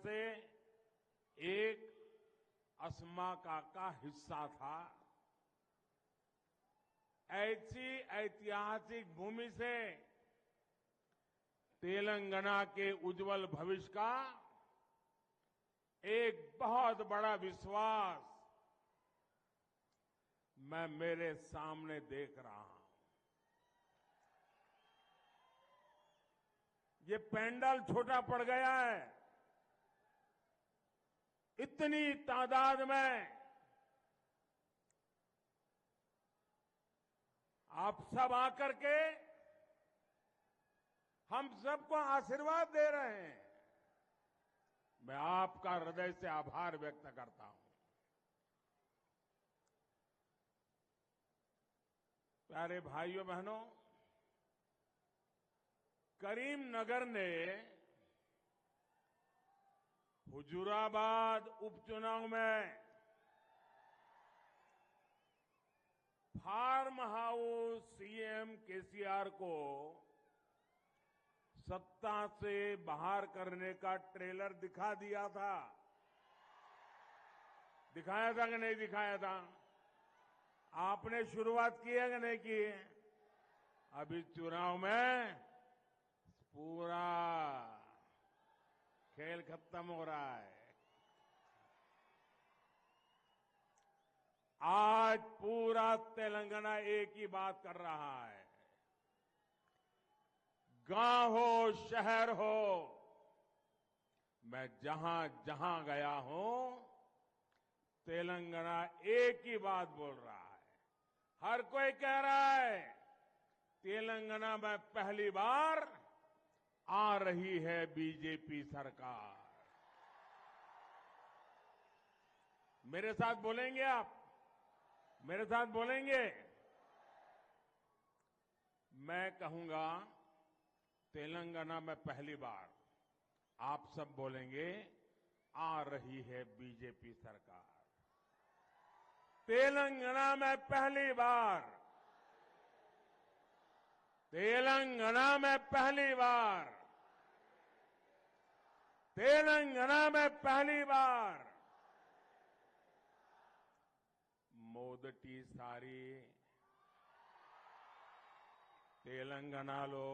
से एक अस्माका का हिस्सा था। ऐसी ऐतिहासिक भूमि से तेलंगाना के उज्जवल भविष्य का एक बहुत बड़ा विश्वास मैं मेरे सामने देख रहा हूं। ये पंडाल छोटा पड़ गया है। इतनी तादाद में आप सब आकर के हम सबको आशीर्वाद दे रहे हैं। मैं आपका हृदय से आभार व्यक्त करता हूं। प्यारे भाइयों बहनों, करीमनगर ने हुजूराबाद उपचुनाव में फार्म हाउस सीएम केसीआर को सत्ता से बाहर करने का ट्रेलर दिखा दिया था। दिखाया था कि नहीं दिखाया था? आपने शुरुआत की है कि नहीं की? अभी चुनाव में पूरा खेल खत्म हो रहा है। आज पूरा तेलंगाना एक ही बात कर रहा है। गांव हो, शहर हो, मैं जहां जहां गया हूं, तेलंगाना एक ही बात बोल रहा है। हर कोई कह रहा है तेलंगाना में पहली बार आ रही है बीजेपी सरकार। मेरे साथ बोलेंगे आप? मेरे साथ बोलेंगे? मैं कहूंगा तेलंगाना में पहली बार, आप सब बोलेंगे आ रही है बीजेपी सरकार। तेलंगाना में पहली बार, तेलंगाना में पहली बार, तेलंगाना में पहली बार మొదటిసారి తెలంగాణలో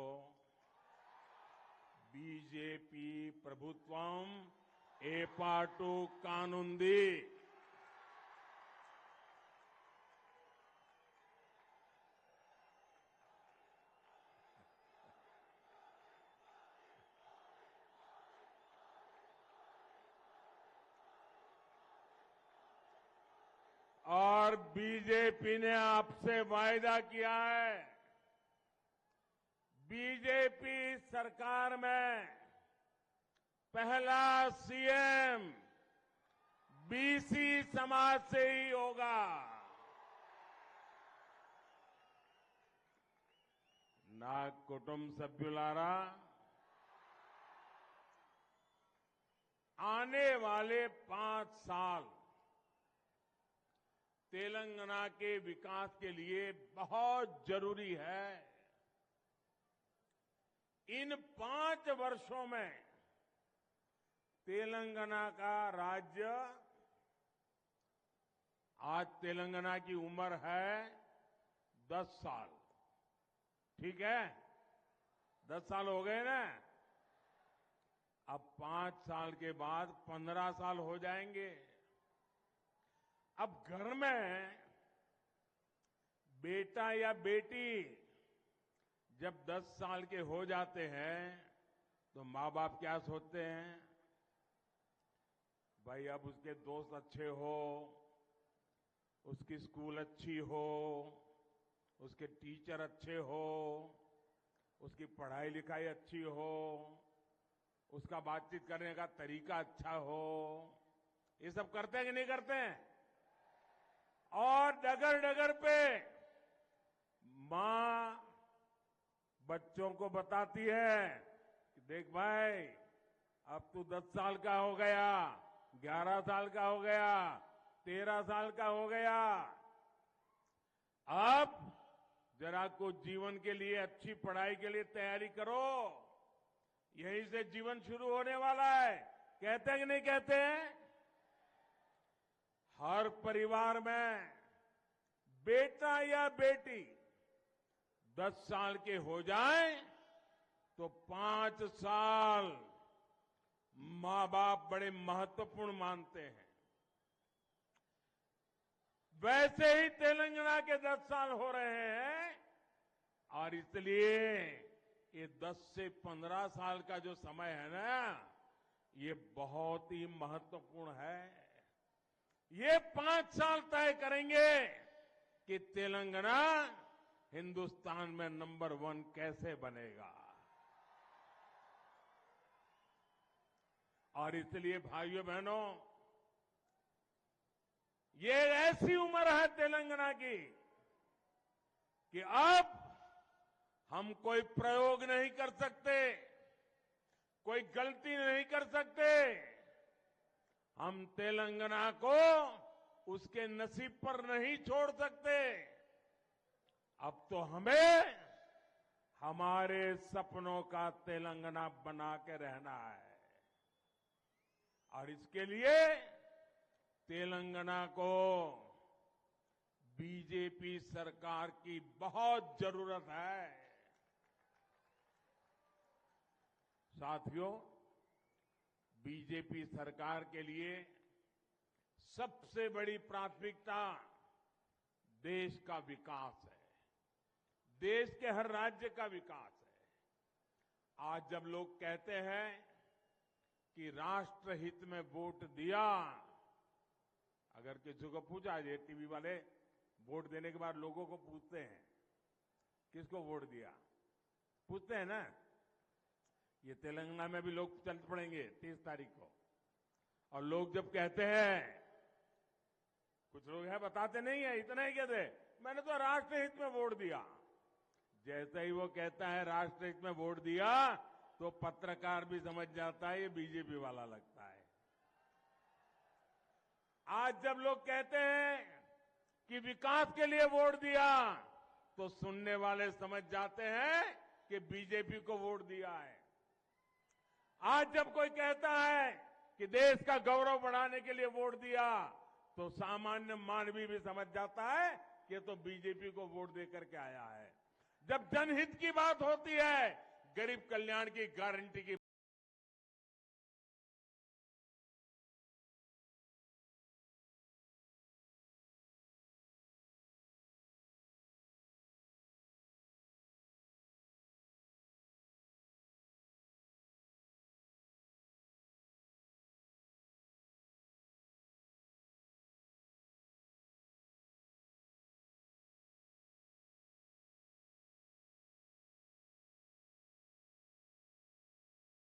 బీజేపీ ప్రభుత్వం ఏర్పాటు కానుంది। और बीजेपी ने आपसे वायदा किया है, बीजेपी सरकार में पहला सीएम बीसी समाज से ही होगा। నా కుటుంబ సభ్యులారా, आने वाले 5 साल तेलंगाना के विकास के लिए बहुत जरूरी है। इन 5 वर्षों में तेलंगाना का राज्य, आज तेलंगाना की उम्र है 10 साल, ठीक है? 10 साल हो गए ना? अब 5 साल के बाद 15 साल हो जाएंगे। अब घर में बेटा या बेटी जब 10 साल के हो जाते हैं तो माँ बाप क्या सोचते हैं? भाई अब उसके दोस्त अच्छे हो, उसकी स्कूल अच्छी हो, उसके टीचर अच्छे हो, उसकी पढ़ाई लिखाई अच्छी हो, उसका बातचीत करने का तरीका अच्छा हो। ये सब करते हैं कि नहीं करते हैं? और डगर डगर पे मां बच्चों को बताती है कि देख भाई, अब तू 10 साल का हो गया, 11 साल का हो गया, 13 साल का हो गया, अब जरा कुछ जीवन के लिए, अच्छी पढ़ाई के लिए तैयारी करो। यहीं से जीवन शुरू होने वाला है। कहते हैं कि नहीं कहते हैं? हर परिवार में बेटा या बेटी 10 साल के हो जाए तो 5 साल मां बाप बड़े महत्वपूर्ण मानते हैं। वैसे ही तेलंगाना के 10 साल हो रहे हैं और इसलिए ये 10 से 15 साल का जो समय है ना, ये बहुत ही महत्वपूर्ण है। ये 5 साल तय करेंगे कि तेलंगाना हिंदुस्तान में नंबर 1 कैसे बनेगा। और इसलिए भाइयों बहनों, ये ऐसी उम्र है तेलंगाना की कि अब हम कोई प्रयोग नहीं कर सकते, कोई गलती नहीं कर सकते। हम तेलंगाना को उसके नसीब पर नहीं छोड़ सकते। अब तो हमें हमारे सपनों का तेलंगाना बना के रहना है और इसके लिए तेलंगाना को बीजेपी सरकार की बहुत जरूरत है। साथियों, बीजेपी सरकार के लिए सबसे बड़ी प्राथमिकता देश का विकास है, देश के हर राज्य का विकास है। आज जब लोग कहते हैं कि राष्ट्रहित में वोट दिया, अगर किसी को पूछा, ये टीवी वाले वोट देने के बाद लोगों को पूछते हैं किसको वोट दिया, पूछते हैं ना। ये तेलंगाना में भी लोग चल पड़ेंगे 30 तारीख को, और लोग जब कहते हैं, कुछ लोग हैं बताते नहीं है, इतना ही कहते मैंने तो राष्ट्रहित में वोट दिया। जैसे ही वो कहता है राष्ट्रहित में वोट दिया, तो पत्रकार भी समझ जाता है ये बीजेपी वाला लगता है। आज जब लोग कहते हैं कि विकास के लिए वोट दिया, तो सुनने वाले समझ जाते हैं कि बीजेपी को वोट दिया है। आज जब कोई कहता है कि देश का गौरव बढ़ाने के लिए वोट दिया, तो सामान्य मानवी भी समझ जाता है कि तो बीजेपी को वोट देकर के आया है। जब जनहित की बात होती है, गरीब कल्याण की गारंटी की